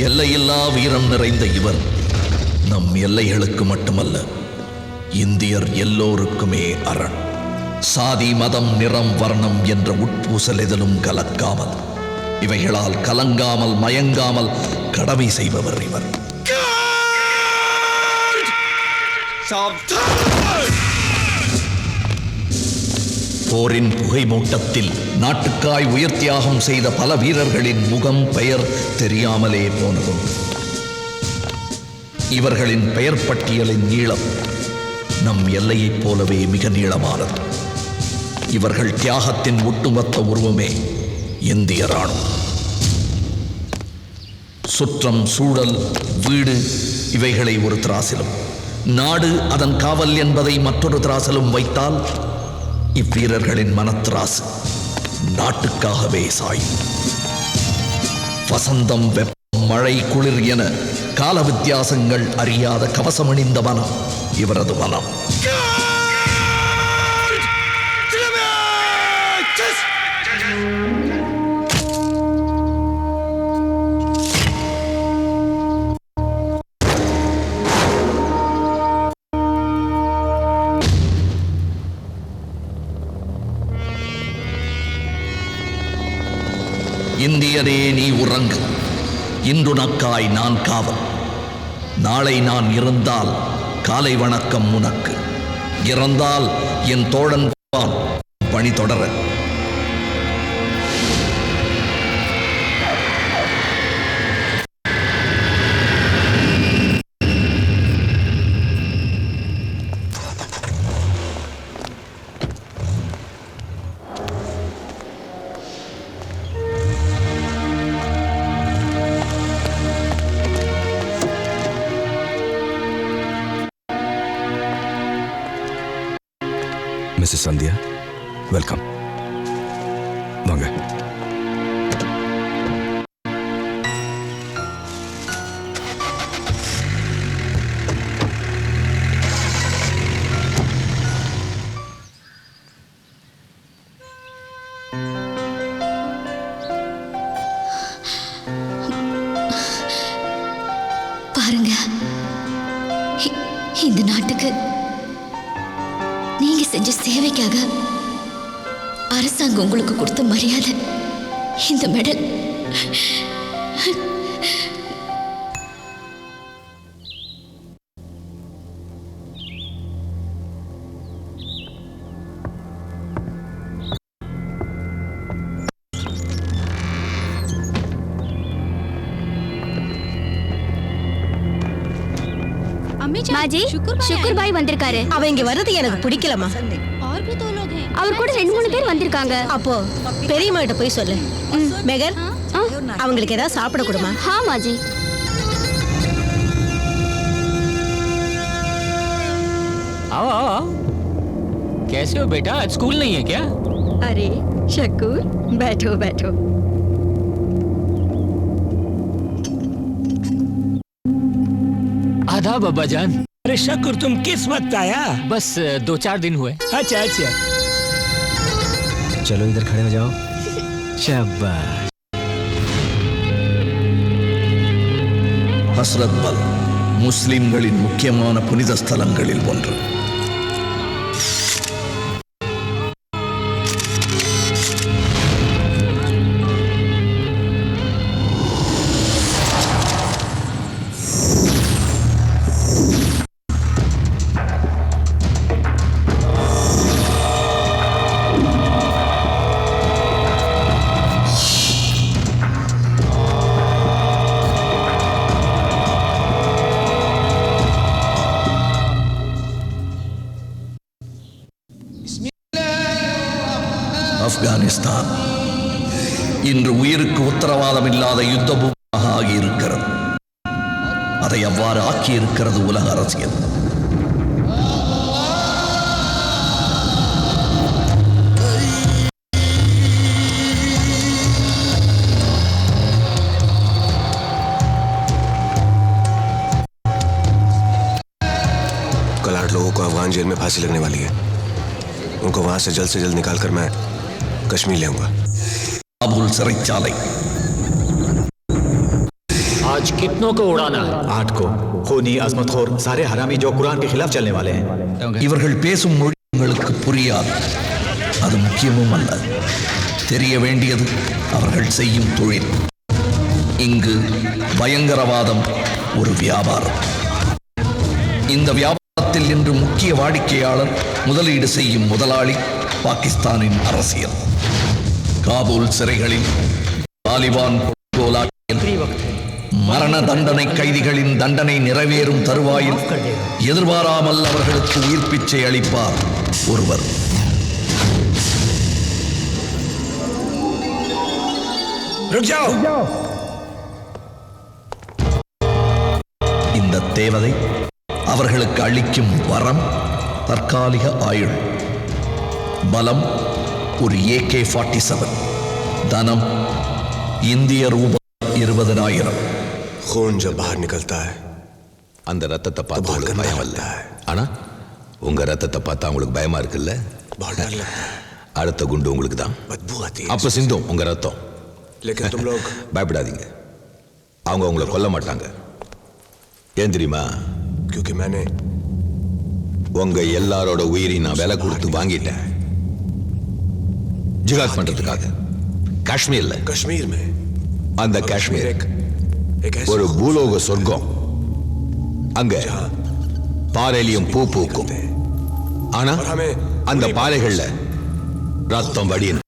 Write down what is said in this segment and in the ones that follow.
எல்லையில்லா வீரம் நிறைந்த இவர் நம் எல்லைகளுக்கு மட்டுமல்ல, இந்தியர் எல்லோருக்குமே அரண். சாதி, மதம், நிறம், வர்ணம் என்ற உட்பூசல் எதிலும் கலக்காமல், இவைகளால் கலங்காமல் மயங்காமல் கடமை செய்பவர் இவர். போரின் புகை மூட்டத்தில் நாட்டுக்காய் உயிர் தியாகம் செய்த பல வீரர்களின் முகம் பெயர் தெரியாமலே போனதும். இவர்களின் பெயர் பட்டியலின் நீளம் நம் எல்லையைப் போலவே மிக நீளமானது. இவர்கள் தியாகத்தின் ஒட்டுமொத்த உருவமே இந்திய ராணுவம். சுற்றம், சூழல், வீடு இவைகளை ஒரு திராசிலும், நாடு அதன் காவல் என்பதை மற்றொரு திராசிலும் வைத்தால் இவ்வீரர்களின் மனத்திராசு நாட்டுக்காகவே சாயும். வசந்தம், வெப்பம், மழை, குளிர் என கால வித்தியாசங்கள் அறியாத கவசமணிந்த மனம் இவரது மனம். இந்தியனே, நீ உறங்கு. இன்று நக்காய் நான் காவல். நாளை நான் இருந்தால் காலை வணக்கம் உனக்கு. இறந்தால் என் தோழன் பணி தொடர. Mrs Sandhya, welcome. வாங்க. பாருங்க, இந்த நாட்டுக்கு நீங்க செஞ்ச சேவைக்காக அரசாங்கம் உங்களுக்கு கொடுத்த மரியாதை இந்த மெடல். மாஜி, शुक्र भाई வந்திருக்காரு. அவ இங்க வர்றது எனக்கு பிடிக்கலமா. அவர் கூட 2-3 பேர் வந்திருக்காங்க. அப்போ பெரியம்மா கிட்ட போய் சொல்லு. மெகர், அவங்களுக்கு ஏதாவது சாப்பிட கொடுமா. हाँ माजी. आओ आओ आओ। कैसे हो बेटा? आज स्कूल नहीं है क्या? अरे शक्कुर, बैठो बैठो. आदाब अब्बा जान। अरे शक्कुर, तुम किस वक्त आया? बस 2-4 दिन हुए। अच्छा अच्छा, चलो इधर खड़े हो जाओ. शाबाश. ஹஸ்ரத் பல் முஸ்லிம்களின் முக்கியமான புனித ஸ்தலங்களில் ஒன்று. ஆப்கானிஸ்தான் இன்று உயிருக்கு உத்தரவாதம் இல்லாத யுத்த பூமியாக ஆகியிருக்கிறது. அதை அவ்வாறு ஆக்கியிருக்கிறது உலக அரசியல். कल 8 लोगों को अफगान जेल में फांसी लगने वाली है. उनको वहां से जल्द निकालकर मैं कश्मीर ले आऊंगा. काबुल सिறைச்சாலை. आज आज कितनों को उड़ाना है? 8 को खूनी अजमतखोर सारे हरामी जो कुरान के खिलाफ चलने वाले हैं। இவர்கள் பேசும் மொழி உங்களுக்கு புரியாது. அது முக்கியமும் அல்ல. தெரிய வேண்டியது அவர்கள் செய்யும் தொழில். இங்கு பயங்கரவாதம் ஒரு வியாபாரம். இந்த வியாபாரத்தில் இன்று முக்கிய வாடிக்கையாளர், முதலீடு செய்யும் முதலாளி பாகிஸ்தானின் அரசியல். காபூல் சிறைகளில் தாலிபான் மரண தண்டனை கைதிகளின் தண்டனை நிறைவேறும் தருவாயில் எதிர்பாராமல் அவர்களுக்கு உயிர் பிச்சை அளிப்பார் ஒருவர். இந்த தேவதை அவர்களுக்கு அளிக்கும் வரம் தற்காலிக ஆயுள், பலம் ஒரு AK-47, தனம் இந்திய ரூபாய் 20,000. खून जब बाहर निकलता है அந்த ரத்தத்தை பார்த்து உங்களுக்கு பயம் இல்ல, ஆனா உங்க ரத்தத்தை பார்த்தா உங்களுக்கு பயமா இருக்குல்ல? बहुत डर लगता है, அடுத்த குண்டு உங்களுக்கு தான். बदबू आती है, அப்ப சிந்தும் உங்க ரத்தம். लेकिन तुम लोग பயப்படாதீங்க, அவங்க உங்களை கொல்ல மாட்டாங்க. ஏன் தெரியுமா? क्योंकि मैंने உங்க எல்லாரோட உயிரையும் நான் விலை கொடுத்து வாங்கிட்டேன், ஜிகாத் பண்றதுக்காக. காஷ்மீர்ல, कश्मीर में, அந்த காஷ்மீர் एक ஒரு பூலோக சொர்க்கம். அங்க பாறையிலும் பூ பூக்கும், ஆனா அந்த பாறைகள்ல ரத்தம் வடியணும்.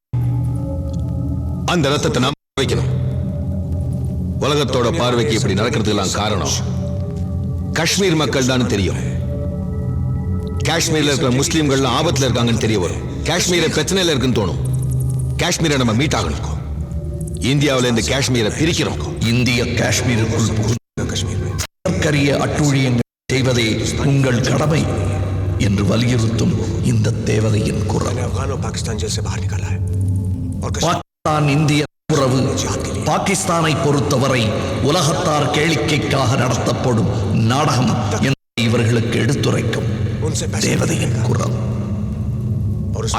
அந்த ரத்தத்தை நாம் வைக்கணும். உலகத்தோட பார்வைக்கு இப்படி நடக்கிறதுக்கெல்லாம் காரணம் காஷ்மீர் மக்கள் தான் தெரியும். காஷ்மீர்ல இருக்கிற முஸ்லீம்கள் ஆபத்துல இருக்காங்கன்னு தெரிய வரும். காஷ்மீரை பிரச்சனையில இருக்குன்னு தோணும். காஷ்மீரை நம்ம மீட் ஆகணும். இந்தியாவில இருந்து காஷ்மீரை பிரிக்கிறோம். இந்திய காஷ்மீருக்குள் புகுந்த அட்டூழியங்கள் செய்வதே உங்கள் கடமை என்று வலியுறுத்தும் இந்த தேவதையின் குரல். पाकिस्तान जेल से बाहर निकाला है और பாகிஸ்தான் இந்திய உறவு பாகிஸ்தானை பொறுத்தவரை உலகத்தார் கேளிக்கைக்காக நடத்தப்படும் நாடகம் என்பதை இவர்களுக்கு எடுத்துரைக்கும் தேவதையின் குரல்.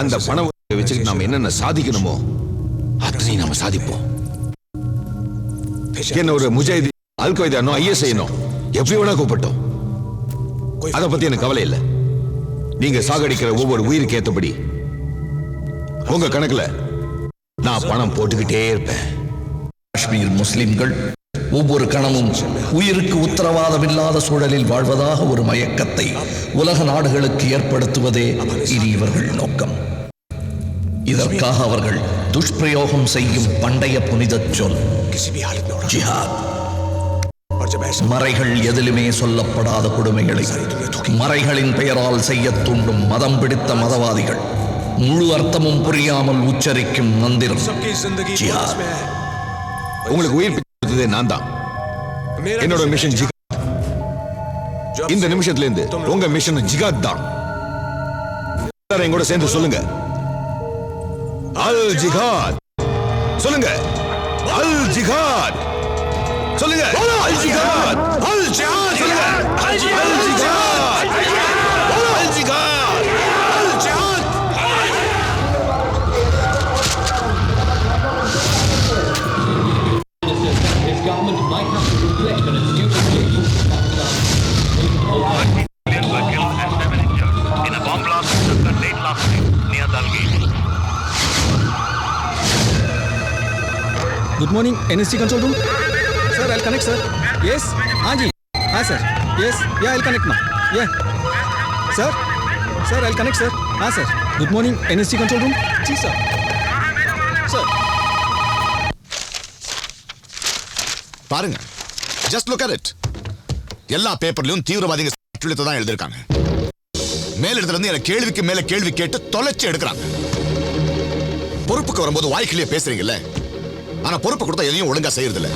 அந்த பணம் வச்சுட்டு நாம என்னென்ன சாதிக்கணுமோ அத்தனை நாம சாதிப்போம். என்ன ஒரு முஜாஹித், அல் கொய்தானோ, ISI-னோ எப்படி வேணா கூப்பிட்டோம், அதை பத்தி எனக்கு கவலை இல்லை. நீங்க சாகடிக்கிற ஒவ்வொரு உயிருக்கு ஏற்றபடி உங்க கணக்குல நான் பணம் போட்டுக்கிட்டே இருப்பேன். காஷ்மீர் முஸ்லிம்கள் ஒவ்வொரு கணமும் உயிருக்கு உத்தரவாதம் இல்லாத சூழலில் வாழ்வதாக ஒரு மயக்கத்தை உலக நாடுகளுக்கு ஏற்படுத்துவதே இனி இவர்கள் நோக்கம். இதற்காக அவர்கள் துஷ்பிரயோகம் செய்யும் பண்டைய புனித சொல் ஜிஹாத். மறைகள் எதிலுமே சொல்லப்படாத கொடுமைகளை மறைகளின் பெயரால் செய்ய தூண்டும் மதம் பிடித்த மதவாதிகள் முழு அர்த்தமும் புரியாமல் உச்சரிக்கும் மந்திரம் ஜிஹாத். உங்களுக்கு உயிர் பிடித்ததே நான் தான். என்னோட மிஷன் ஜிகாத். இந்த நிமிஷத்துல இருந்து உங்க மிஷன் ஜிகாத் தான். எங்கூட சேர்ந்து சொல்லுங்க, அல் ஜிகாத். சொல்லுங்க, அல் ஜிகாத். சொல்லுங்க, அல் ஜிகாத். அல் ஜிகாத். சொல்லுங்க, அல் ஜிகாத். அல் ஜிகாத். அல் ஜிகாத். His government might have to reflect on its new position. 1 million were killed and 7 injured in a bomb blast that occurred late last night near Dalgate. Good morning, NST control room. Sir, I'll connect, sir. Yes? हाँ जी. हाँ sir. Yes. Yeah, I'll connect now. Yeah. Sir? Sir, I'll connect, sir. हाँ sir. Good morning, NST control room. जी sir. Sir. பாருங்க, just look at it. எல்லா பேப்பர்லயும் தீவிரவாதிகள் அட்டுழியத்தை தான் எழுதிருக்காங்க. மேலிடத்துல இருந்து எனக்கு கேள்விக்கு மேல கேள்வி கேட்டு தொலைச்சு எடுக்கிறாங்க. பொறுப்புக்கு வரும்போது வாய்க்கிலேயே பேசுறீங்கல்ல, ஆனா பொறுப்பு கொடுத்தா எதையும் ஒழுங்கா செய்யறது இல்ல.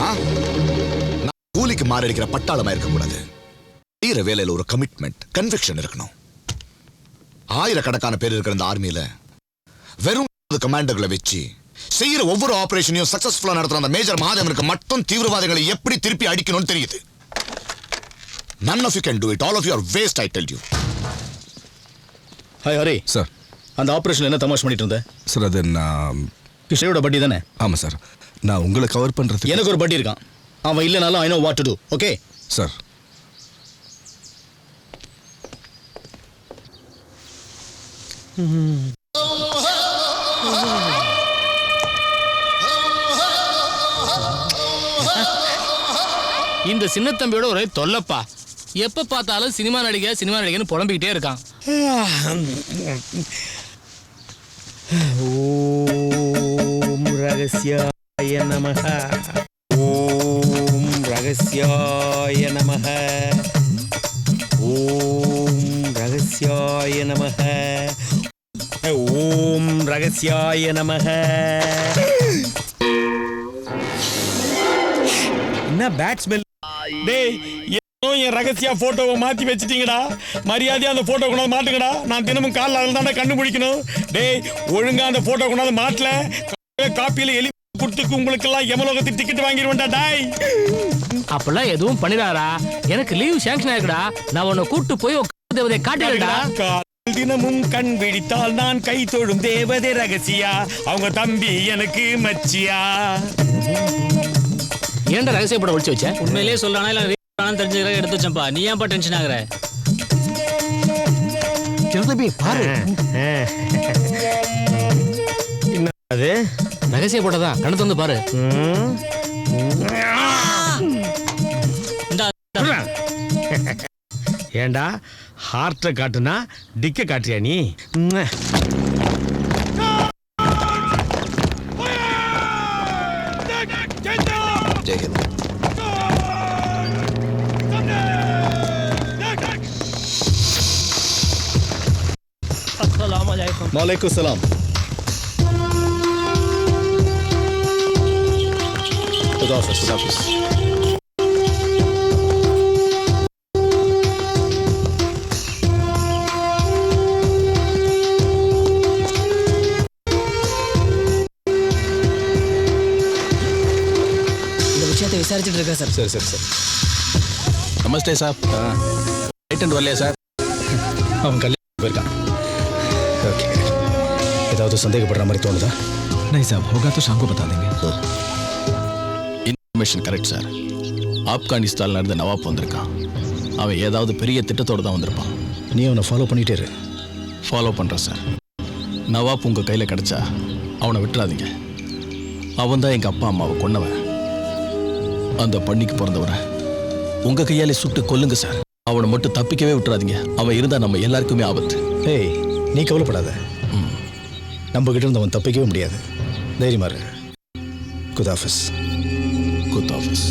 கூலிக்கு மாரடிக்கிற பட்டாளமா இருக்க கூடாது. செய்யற வேலையில ஒரு கமிட்மெண்ட், கன்விக்ஷன் இருக்கணும். ஆயிரக்கணக்கான பேர் இருக்கிற இந்த ஆர்மியில வெறும் கமாண்டர்களை வச்சு செய்யற ஒவ்வொரு ஆபரேஷனையும் சக்சஸ்ஃபுல்லா நடத்துற அந்த மேஜர் மகாதேவனுக்கு மட்டும் தீவிரவாதிகளை எப்படி திருப்பி அடிக்கணும்னு தெரியுது. None of you can do it. All of you are waste, I tell you. Hi, Hari. Sir. அந்த ஆபரேஷன் என்ன தமாஷ் பண்ணிட்டு இருந்த? சார் அது நான் கிஷயோட பட்டி தானே? ஆமாம் சார். நான் உங்களை கவர் பண்ணுறதுக்கு எனக்கு ஒரு பட்டி இருக்கான். அவன் இல்லைனாலும் I know what to to. Okay sir. இந்த சின்ன தம்பியோட ஒரே தொல்லப்பா. எப்ப பார்த்தாலும் சினிமா நடிகன்னு புலம்பிக்கிட்டே இருக்கான். ஓம் ரகஸ்யாய நமஹ. ஓம் ரகஸ்யாய நமஹ. ஓம் ரகஸ்யாய நமஹ. ஓம் ரகஸ்யாய நமஹ. என்ன பேட் ஸ்மெல்? டேய், என் ரகசிய போட்டோவை மாத்தி வச்சிட்டீங்கடா. மரியாதையா அந்த போட்டோ கொண்டாந்து மாட்டுங்கடா. நான் தினமும் காலைல அதில் தானே கண்டுபிடிக்கணும். டேய், ஒழுங்கா அந்த போட்டோ கொண்டாந்து மாட்டல, காப்பியில எலி கொடுத்துக்கு உங்களுக்கு எல்லாம் எமலோகத்துக்கு டிக்கெட் வாங்கிடுவேன்டா. டாய், அப்பெல்லாம் எதுவும் பண்ணிடாரா? எனக்கு லீவ் சாங்ஷன் ஆயிருக்குடா. நான் உன்னை கூட்டு போய் தேவதை காட்டுறா. தினமும் கண் விழித்தால் நான் கை தொழும் தேவதை ரகசியா. அவங்க தம்பி எனக்கு மச்சியா. ஏன்டா ரகசிய படம் ஒழிச்சு வச்ச? உண்மையிலேயே சொல்றானா இல்ல தெரிஞ்சுக்கிற எடுத்து வச்சப்பா. நீ ஏன்பா டென்ஷன் ஆகுற? பாரு, அது ரகசிய போட்டதா. கணத்து வந்து பாரு. ஏண்டா ஹார்ட்டை காட்டுனா டிக்க காட்டுறியா நீ? ஜெயஹிந்த். वालेकुम सलाम. खुदाफिज. இந்த விஷயத்தை விசாரிச்சுட்டு இருக்கா சார்? சரி சரி சரி. நமஸ்தே சார். ரைட் வரலையா சார்? அவன் கல்யாணம் போயிருக்கான். ओके, ஏதாவது சந்தேகப்படுற மாதிரி தோணுதா? नहीं साहब, होगा तो शाम को बता देंगे. Information correct sir. ஆப்கானிஸ்தான்ல இருந்து நவாப் வந்திருக்கான். அவன் ஏதாவது பெரிய திட்டத்தோடு தான் வந்திருப்பான். நீ அவனை ஃபாலோ பண்ணிட்டே இரு. ஃபாலோ பண்ணுறேன் சார். நவாப் உங்கள் கையில் கிடச்சா அவனை விட்டுறாதீங்க. அவன் தான் எங்கள் அப்பா அம்மாவை கொன்னவன். அந்த பண்ணிக்கு பிறந்தவரை உங்கள் கையாலே சுட்டு கொல்லுங்க சார். அவனை மட்டும் தப்பிக்கவே விட்டுறாதீங்க. அவன் இருந்தால் நம்ம எல்லாருக்குமே ஆபத்து. ஏய், நீ கவலைப்படாத. நம்ம கிட்ட இருந்து அவன் தப்பிக்கவே முடியாது. தைரியமா இரு. குதாஃபிஸ். குதாஃபிஸ்.